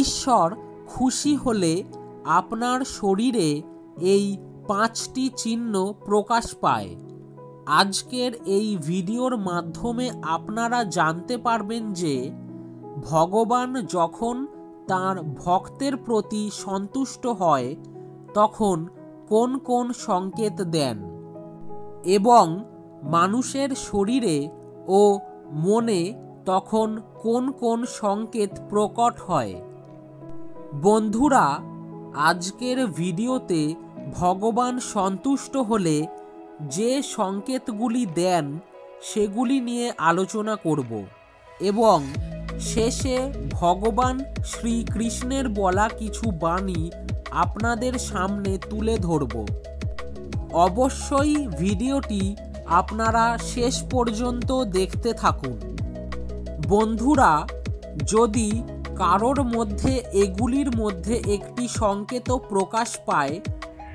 ঈশ্বর খুশি হলে আপনার শরীরে এই 5টি চিহ্ন প্রকাশ পায়। আজকের এই ভিডিওর মাধ্যমে আপনারা জানতে পারবেন যে ভগবান যখন তার ভক্তের প্রতি সন্তুষ্ট হয় তখন কোন কোন সংকেত দেন এবং মানুষের শরীরে ও মনে তখন কোন কোন সংকেত প্রকট হয়। বন্ধুরা, আজকের ভিডিওতে ভগবান সন্তুষ্ট হলে যে সংকেতগুলি দেন সেগুলি নিয়ে আলোচনা করব এবং শেষে ভগবান শ্রীকৃষ্ণের বলা কিছু বাণী আপনাদের সামনে তুলে ধরব। অবশ্যই ভিডিওটি আপনারা শেষ পর্যন্ত দেখতে থাকুন। বন্ধুরা, যদি কারোর মধ্যে এগুলির মধ্যে একটি সংকেত প্রকাশ পায়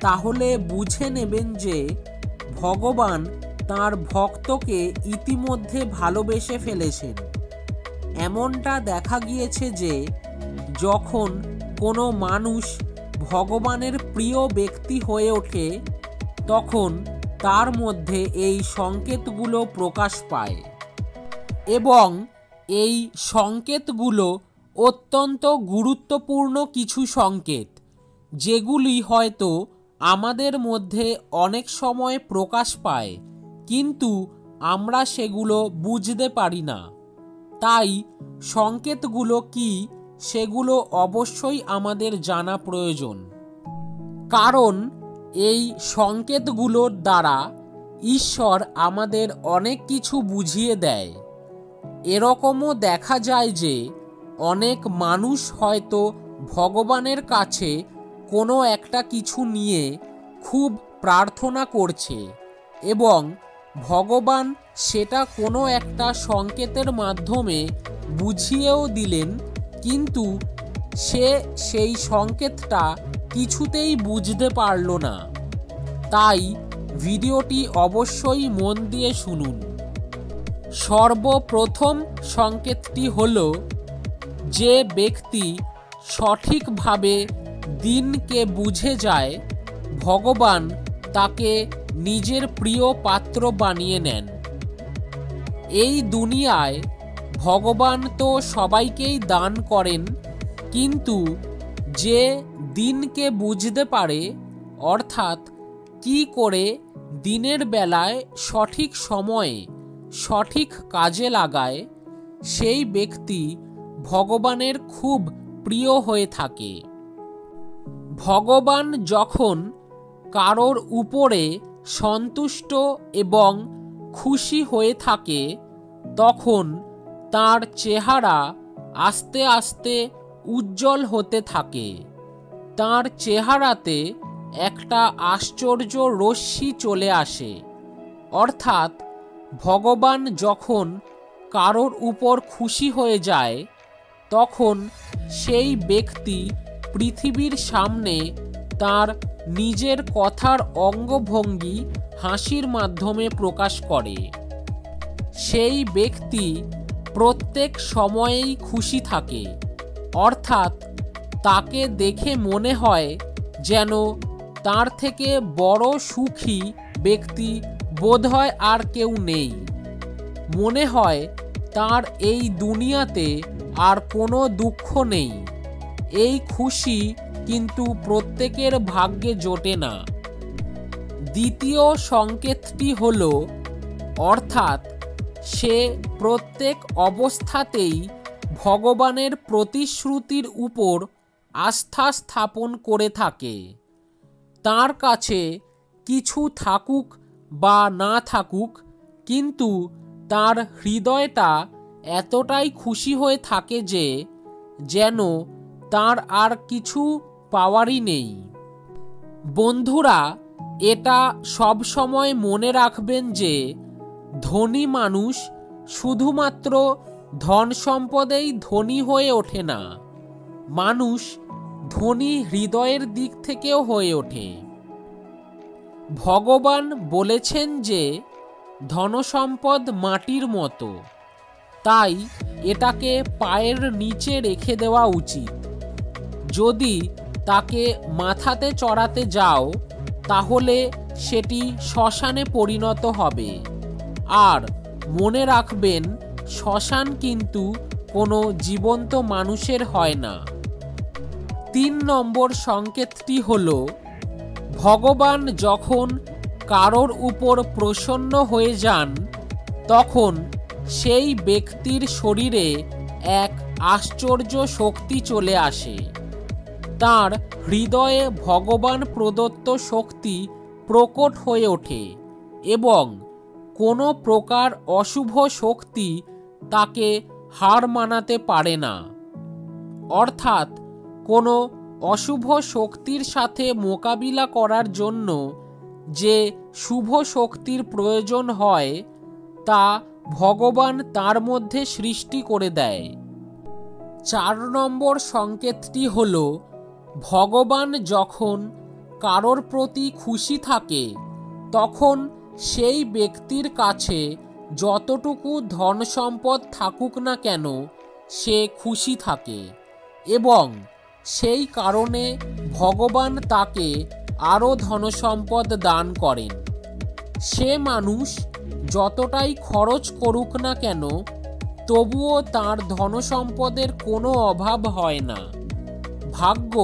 তাহলে বুঝে নেবেন যে ভগবান তার ভক্তকে ইতিমধ্যে ভালোবেসে ফেলেছেন। এমনটা দেখা গিয়েছে যে যখন কোনো মানুষ ভগবানের প্রিয় ব্যক্তি হয়ে ওঠে তখন তার মধ্যে এই সংকেতগুলো প্রকাশ পায় এবং এই সংকেতগুলো অত্যন্ত গুরুত্বপূর্ণ কিছু সংকেত, যেগুলি হয়তো আমাদের মধ্যে অনেক সময় প্রকাশ পায় কিন্তু আমরা সেগুলো বুঝতে পারি না। তাই সংকেতগুলো কি সেগুলো অবশ্যই আমাদের জানা প্রয়োজন, কারণ এই সংকেতগুলোর দ্বারা ঈশ্বর আমাদের অনেক কিছু বুঝিয়ে দেয়। এরকমও দেখা যায় যে অনেক মানুষ হয়তো ভগবানের কাছে কোনো একটা কিছু নিয়ে খুব প্রার্থনা করছে এবং ভগবান সেটা কোনো একটা সংকেতের মাধ্যমে বুঝিয়েও দিলেন, কিন্তু সে সেই সংকেতটা কিছুতেই বুঝতে পারল না। তাই ভিডিওটি অবশ্যই মন দিয়ে শুনুন। সর্বপ্রথম সংকেতটি হলো, যে ব্যক্তি সঠিকভাবে দিনকে বুঝে যায় ভগবান তাকে নিজের প্রিয় পাত্র বানিয়ে নেন। এই দুনিয়ায় ভগবান তো সবাইকেই দান করেন, কিন্তু যে দিনকে বুঝতে পারে অর্থাৎ কি করে দিনের বেলায় সঠিক সময়ে সঠিক কাজে লাগায় সেই ব্যক্তি ভগবানের খুব প্রিয় হয়ে থাকে। ভগবান যখন কারোর উপরে সন্তুষ্ট এবং খুশি হয়ে থাকে তখন তার চেহারা আস্তে আস্তে উজ্জ্বল হতে থাকে। তার চেহারাতে একটা আশ্চর্য রশ্মি চলে আসে, অর্থাৎ ভগবান যখন কারোর উপর খুশি হয়ে যায় তখন সেই ব্যক্তি পৃথিবীর সামনে তার নিজের কথার অঙ্গভঙ্গি হাসির মাধ্যমে প্রকাশ করে। সেই ব্যক্তি প্রত্যেক সময়েই খুশি থাকে, অর্থাৎ তাকে দেখে মনে হয় যেন তার থেকে বড় সুখী ব্যক্তি বোধহয় আর কেউ নেই। মনে হয় তার এই দুনিয়াতে আর কোনো দুঃখ নেই। এই খুশি কিন্তু প্রত্যেকের ভাগ্যে জোটে না। দ্বিতীয় সংকেতটি হলো, অর্থাৎ সে প্রত্যেক অবস্থাতেই ভগবানের প্রতিশ্রুতির উপর আস্থা স্থাপন করে থাকে। তার কাছে কিছু থাকুক বা না থাকুক, কিন্তু তার হৃদয়টা এতটাই খুশি হয়ে থাকে যে যেন তার আর কিছু পাওয়ারই নেই। বন্ধুরা, এটা সব সময় মনে রাখবেন যে ধনী মানুষ শুধুমাত্র ধন সম্পদেই ধনী হয়ে ওঠে না, মানুষ ধনী হৃদয়ের দিক থেকেও হয়ে ওঠে। ভগবান বলেছেন যে ধনসম্পদ মাটির মতো, তাই এটাকে পায়ের নিচে রেখে দেওয়া উচিত। যদি তাকে মাথাতে চড়াতে যাও তাহলে সেটি শ্মশানে পরিণত হবে। আর মনে রাখবেন, শ্মশান কিন্তু কোনো জীবন্ত মানুষের হয় না। 3 নম্বর সংকেতটি হল, ভগবান যখন কারোর উপর প্রসন্ন হয়ে যান তখন সেই ব্যক্তির শরীরে এক আশ্চর্য শক্তি চলে আসে। তার হৃদয়ে ভগবান প্রদত্ত শক্তি প্রকট হয়ে ওঠে এবং কোনো প্রকার অশুভ শক্তি তাকে হার মানাতে পারে না। অর্থাৎ কোনো অশুভ শক্তির সাথে মোকাবিলা করার জন্য যে শুভ শক্তির প্রয়োজন হয় তা ভগবান তার মধ্যে সৃষ্টি করে দেয়। 4 নম্বর সংকেতটি হল, ভগবান যখন কারোর প্রতি খুশি থাকে তখন সেই ব্যক্তির কাছে যতটুকু ধন সম্পদ থাকুক না কেন সে খুশি থাকে এবং সেই কারণে ভগবান তাকে আরও ধনসম্পদ দান করেন। সে মানুষ যতটাই খরচ করুক না কেন তবুও তার ধনসম্পদের কোনো অভাব হয় না। ভাগ্য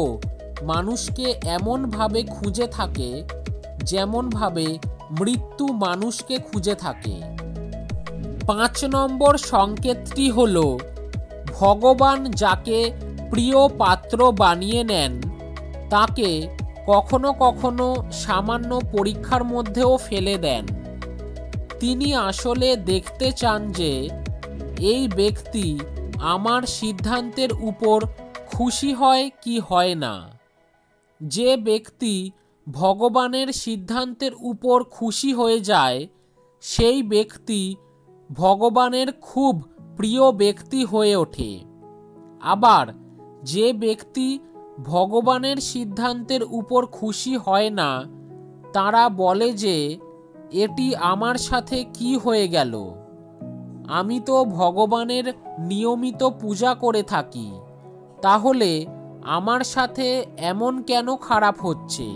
মানুষকে এমনভাবে খুঁজে থাকে যেমনভাবে মৃত্যু মানুষকে খুঁজে থাকে। 5 নম্বর সংকেতটি হল, ভগবান যাকে প্রিয় পাত্র বানিয়ে নেন তাকে কখনো কখনো সামান্য পরীক্ষার মধ্যেও ফেলে দেন। তিনি আসলে দেখতে চান যে এই ব্যক্তি আমার সিদ্ধান্তের উপর খুশি হয় কি হয় না। যে ব্যক্তি ভগবানের সিদ্ধান্তের উপর খুশি হয়ে যায় সেই ব্যক্তি ভগবানের খুব প্রিয় ব্যক্তি হয়ে ওঠে। আবার যে ব্যক্তি ভগবানের সিদ্ধান্তের উপর খুশি হয় না তারা বলে যে এটি আমার সাথে কি হয়ে গেল, আমি তো ভগবানের নিয়মিত পূজা করে থাকি, তাহলে আমার সাথে এমন কেন খারাপ হচ্ছে?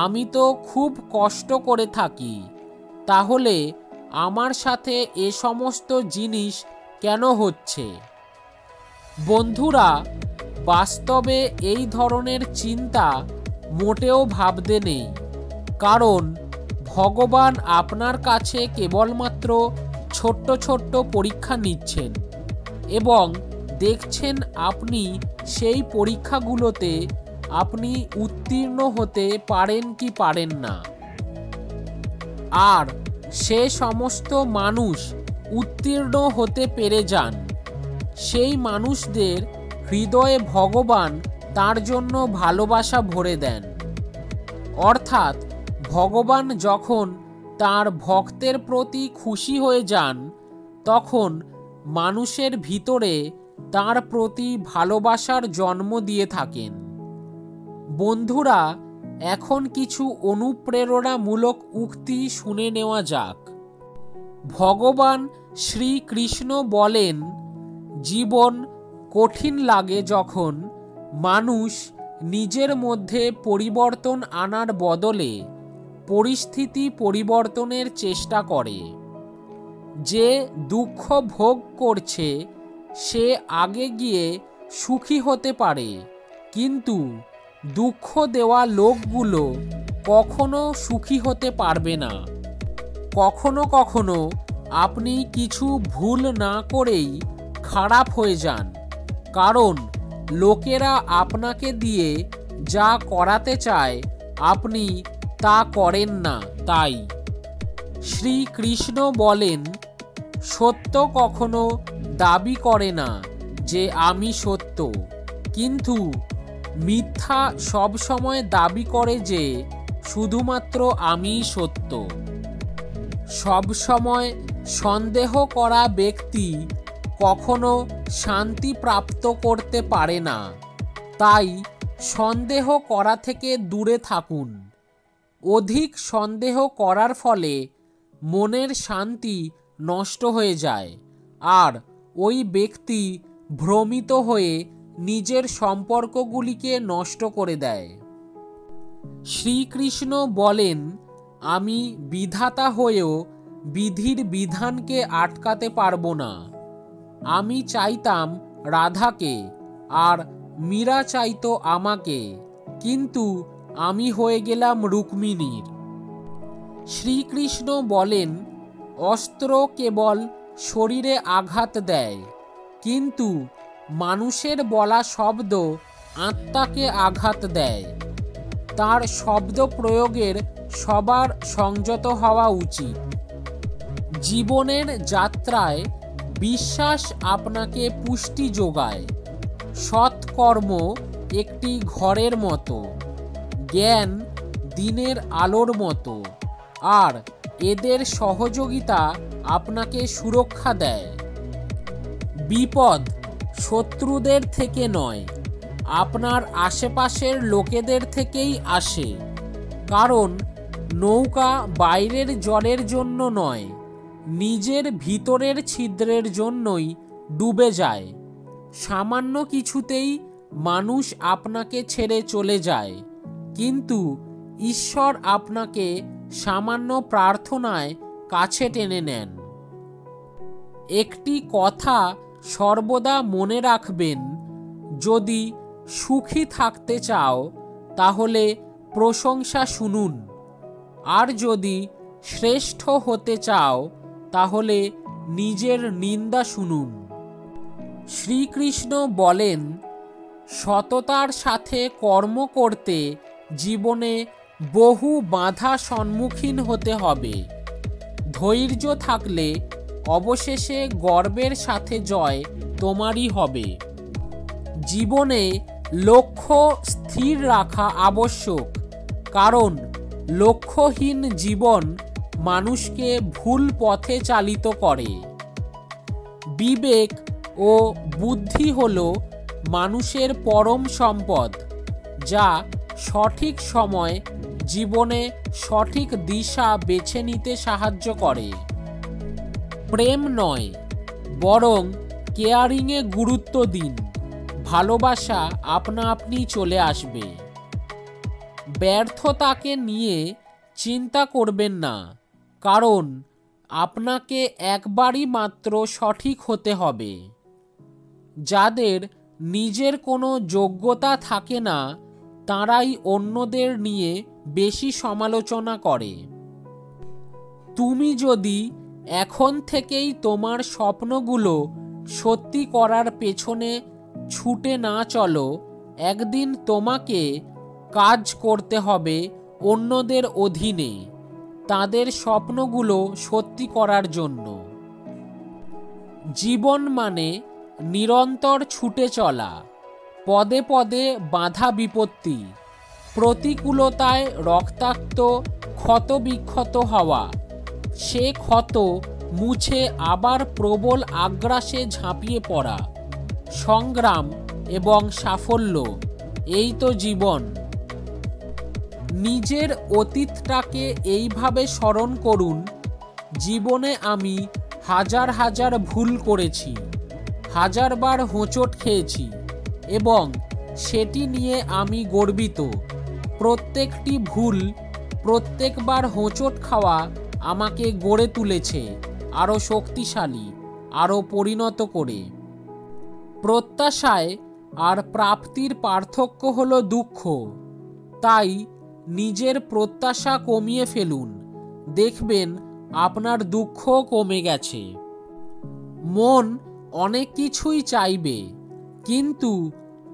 আমি তো খুব কষ্ট করে থাকি, তাহলে আমার সাথে এ সমস্ত জিনিস কেন হচ্ছে? বন্ধুরা, বাস্তবে এই ধরনের চিন্তা মোটেও ভাবতে নেই, কারণ ভগবান আপনার কাছে কেবলমাত্র ছোট্ট ছোট্ট পরীক্ষা নিচ্ছেন এবং দেখছেন আপনি সেই পরীক্ষাগুলোতে আপনি উত্তীর্ণ হতে পারেন কি পারেন না। আর সে সমস্ত মানুষ উত্তীর্ণ হতে পেরে যান, সেই মানুষদের হৃদয়ে ভগবান তার জন্য ভালোবাসা ভরে দেন। অর্থাৎ ভগবান যখন তার ভক্তের প্রতি খুশি হয়ে যান তখন মানুষের ভিতরে তার প্রতি ভালোবাসার জন্ম দিয়ে থাকেন। বন্ধুরা, এখন কিছু অনুপ্রেরণামূলক উক্তি শুনে নেওয়া যাক। ভগবান শ্রীকৃষ্ণ বলেন, জীবন কঠিন লাগে যখন মানুষ নিজের মধ্যে পরিবর্তন আনার বদলে পরিস্থিতি পরিবর্তনের চেষ্টা করে। যে দুঃখ ভোগ করছে সে আগে গিয়ে সুখী হতে পারে, কিন্তু দুঃখ দেওয়া লোকগুলো কখনো সুখী হতে পারবে না। কখনো কখনো আপনি কিছু ভুল না করেই খারাপ হয়ে যান, কারণ লোকেরা আপনাকে দিয়ে যা করাতে চায় আপনি তা করেন না। তাই শ্রীকৃষ্ণ বলেন, সত্য কখনো দাবি করে না যে আমি সত্য, কিন্তু মিথ্যা সবসময় দাবি করে যে শুধুমাত্র আমিই সত্য। সবসময় সন্দেহ করা ব্যক্তি কখনো শান্তি প্রাপ্ত করতে পারে না। তাই সন্দেহ করা থেকে দূরে থাকুন। অধিক সন্দেহ করার ফলে মনের শান্তি নষ্ট হয়ে যায় আর ওই ব্যক্তি ভ্রমিত হয়ে নিজের সম্পর্কগুলিকে নষ্ট করে দেয়। শ্রীকৃষ্ণ বলেন, আমি বিধাতা হয়েও বিধির বিধানকে আটকাতে পারবো না। আমি চাইতাম রাধাকে, আর মীরা চাইতো আমাকে, কিন্তু আমি হয়ে গেলাম রুক্মিণীর। শ্রীকৃষ্ণ বলেন, অস্ত্র কেবল শরীরে আঘাত দেয়, কিন্তু মানুষের বলা শব্দ আত্মাকে আঘাত দেয়। তার শব্দ প্রয়োগের সবার সংযত হওয়া উচিত। জীবনের যাত্রায় বিশ্বাস আপনাকে পুষ্টি যোগায়। সৎকর্ম একটি ঘরের মতো, জ্ঞান দিনের আলোর মতো, আর এদের সহযোগিতা আপনাকে সুরক্ষা দেয়। বিপদ শত্রুদের থেকে নয়, আপনার আশেপাশের লোকেদের থেকেই আসে। কারণ নৌকা বাইরের জলের জন্য নয়, নিজের ভিতরের ছিদ্রের জন্যই ডুবে যায়। সামান্য কিছুতেই মানুষ আপনাকে ছেড়ে চলে যায়, কিন্তু ঈশ্বর আপনাকে সামান্য প্রার্থনায় কাছে টেনে নেন। একটি কথা সর্বদা মনে রাখবেন, যদি সুখী থাকতে চাও তাহলে প্রশংসা শুনুন, আর যদি শ্রেষ্ঠ হতে চাও তাহলে নিজের নিন্দা শুনুন। শ্রীকৃষ্ণ বলেন, সততার সাথে কর্ম করতে জীবনে বহু বাধা সম্মুখীন হতে হবে। ধৈর্য থাকলে অবশেষে গর্বের সাথে জয় তোমারই হবে। জীবনে লক্ষ্য স্থির রাখা আবশ্যক, কারণ লক্ষ্যহীন জীবন মানুষকে ভুল পথে চালিত করে। বিবেক ও বুদ্ধি হল মানুষের পরম সম্পদ, যা সঠিক সময় জীবনে সঠিক দিশা বেছে নিতে সাহায্য করে। প্রেম নয়, বরং কেয়ারিংয়ে গুরুত্ব দিন। ভালোবাসা আপনা আপনি চলে আসবে। ব্যর্থতাকে নিয়ে চিন্তা করবেন না, কারণ আপনাকে একবারই মাত্র সঠিক হতে হবে। যাদের নিজের কোনো যোগ্যতা থাকে না, তারাই অন্যদের নিয়ে বেশি সমালোচনা করে। তুমি যদি এখন থেকেই তোমার স্বপ্নগুলো সত্যি করার পেছনে ছুটে না চলো, একদিন তোমাকে কাজ করতে হবে অন্যদের অধীনে, তাদের স্বপ্নগুলো সত্যি করার জন্য। জীবন মানে নিরন্তর ছুটে চলা, পদে পদে বাধা বিপত্তি, প্রতিকূলতায় রক্তাক্ত ক্ষতবিক্ষত হওয়া, সে ক্ষত মুছে আবার প্রবল আগ্রাসে ঝাঁপিয়ে পড়া, সংগ্রাম এবং সাফল্য, এই তো জীবন। নিজের অতীতটাকে এইভাবে স্মরণ করুন, জীবনে আমি হাজার হাজার ভুল করেছি, হাজারবার হোঁচট খেয়েছি, এবং সেটি নিয়ে আমি গর্বিত। প্রত্যেকটি ভুল, প্রত্যেকবার হোঁচট খাওয়া আমাকে গড়ে তুলেছে আরও শক্তিশালী, আরও পরিণত করে। প্রত্যাশায় আর প্রাপ্তির পার্থক্য হলো দুঃখ। তাই নিজের প্রত্যাশা কমিয়ে ফেলুন, দেখবেন আপনার দুঃখ কমে গেছে। মন অনেক কিছুই চাইবে, কিন্তু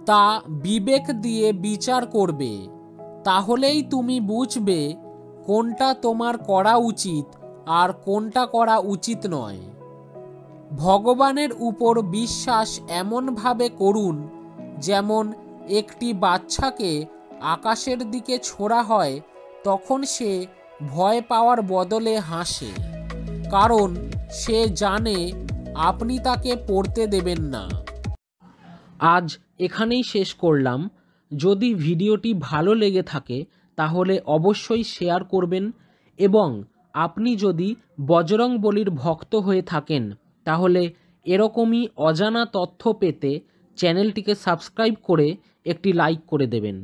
তা বিবেক দিয়ে বিচার করবে। তাহলেই তুমি বুঝবে কোনটা তোমার করা উচিত আর কোনটা করা উচিত নয়। ভগবানের উপর বিশ্বাস এমনভাবে করুন যেমন একটি বাচ্চাকে আকাশের দিকে ছোড়া হয়, তখন সে ভয় পাওয়ার বদলে হাসে, কারণ সে জানে আপনি তাকে পড়তে দেবেন না। আজ এখানেই শেষ করলাম। যদি ভিডিওটি ভালো লেগে থাকে তাহলে অবশ্যই শেয়ার করবেন, এবং আপনি যদি বজরংবলীর ভক্ত হয়ে থাকেন তাহলে এরকমই অজানা তথ্য পেতে চ্যানেলটিকে সাবস্ক্রাইব করে একটি লাইক করে দেবেন।